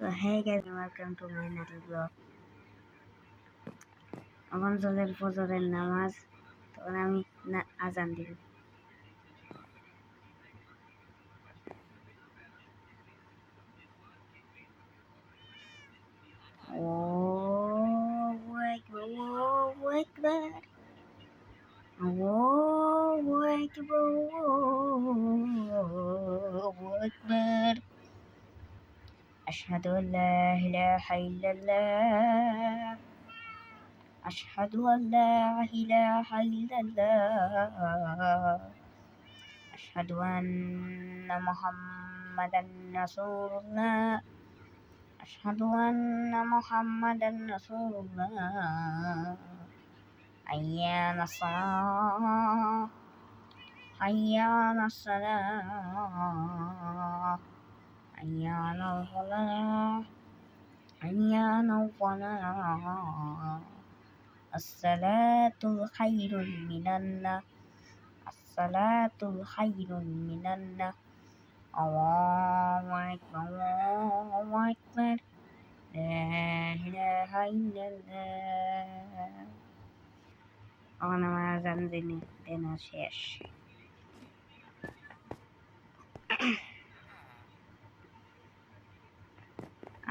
So hey guys, welcome to my little vlog. এখন জলের ফজরের নামাজ, তখন আমি আজান দিব। Allahu Akbar, Allahu Akbar, Allahu Akbar, Allahu Akbar. أشهد أن لا إله إلا الله، أشهد أن لا إله إلا الله، أشهد أن محمدا رسول الله، أشهد أن محمدا رسول الله. حي على الصلاة، حي على الصلاة، حي على الفلاح، حي على الفلاح. الصلاة خير من النوم، الصلاة خير من النوم. الله أكبر، الله أكبر، لا إله إلا الله. أنا ما زندني دينا শেষ।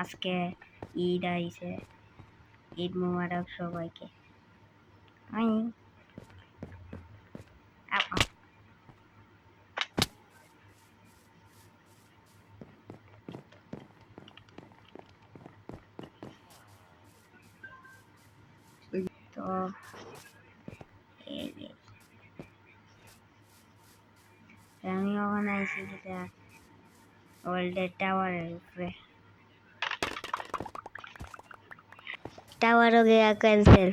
আজকে ঈদ আইছে, ঈদ মোবারক সবাইকে। আমি তো আমি ওখানে আইছি ওয়ার্ল্ডের টাওয়ারের উপরে। টাওয়ারও গিয়া ক্যান্সেল।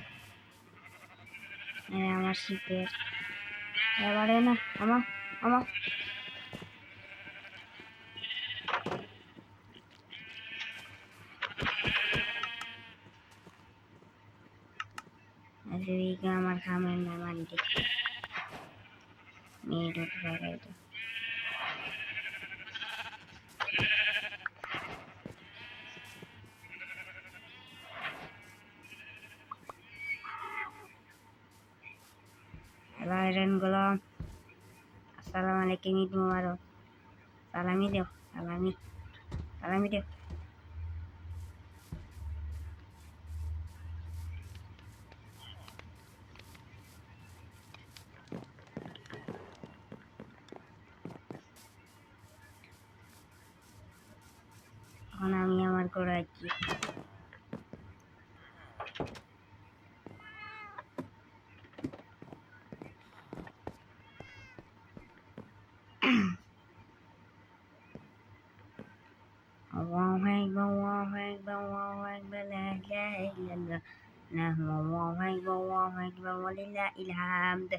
আমার শিপের এবারে না আমার আমার আমার খামের নাম আনতে মেয়ের উপরে Lahiran gulam. Assalamualaikum Eid Mubarak. Salami deo, salami. Salami deo. এখন আমি আমার করে আছি। Allahu Akbar, Allahu Akbar, Allahu Akbar, la ilaha illallah. Allahu Akbar, Allahu Akbar, walillahil hamd.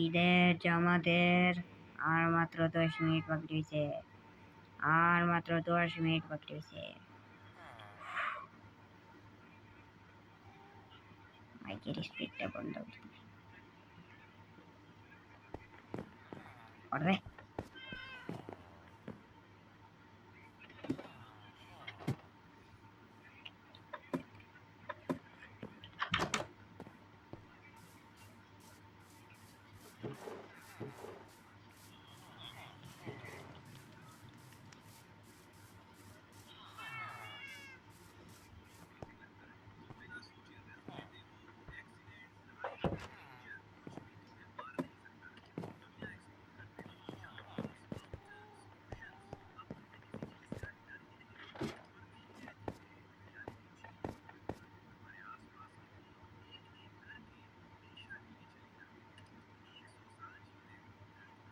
ঈদের জামাতের আর মাত্র 10 মিনিট বাকি রয়েছে, আর মাত্র 10 মিনিট বাকি রয়েছে। মাইকের স্পিডটা বন্ধ করে।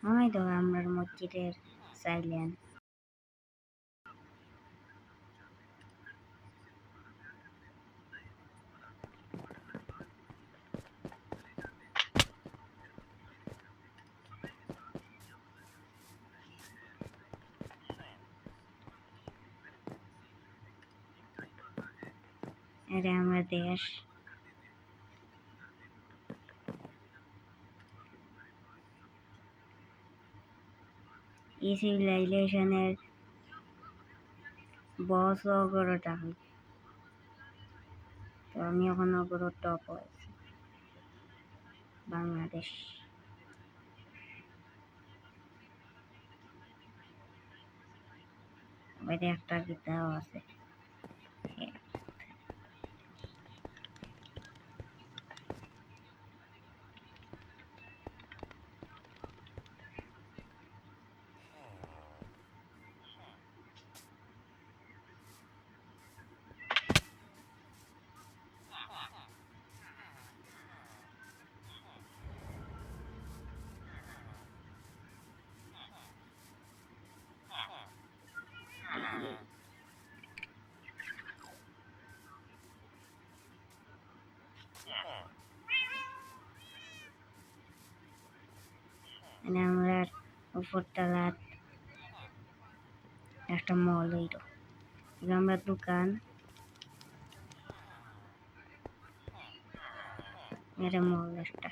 আমি তো আমরা মসজিদের সাইলেন। এটা আমার দেশ। এই সিভিলাইজেশনের বস অগ্রতা হই, তো আমি এখন অগ্র টপ হয়েছি বাংলাদেশ। বাইরে একটা গীতাও আছে। মানে আমরা উপরতলার একটা মল হইল, আমরা দোকান, এটা মল একটা।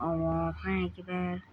Oh, thank you,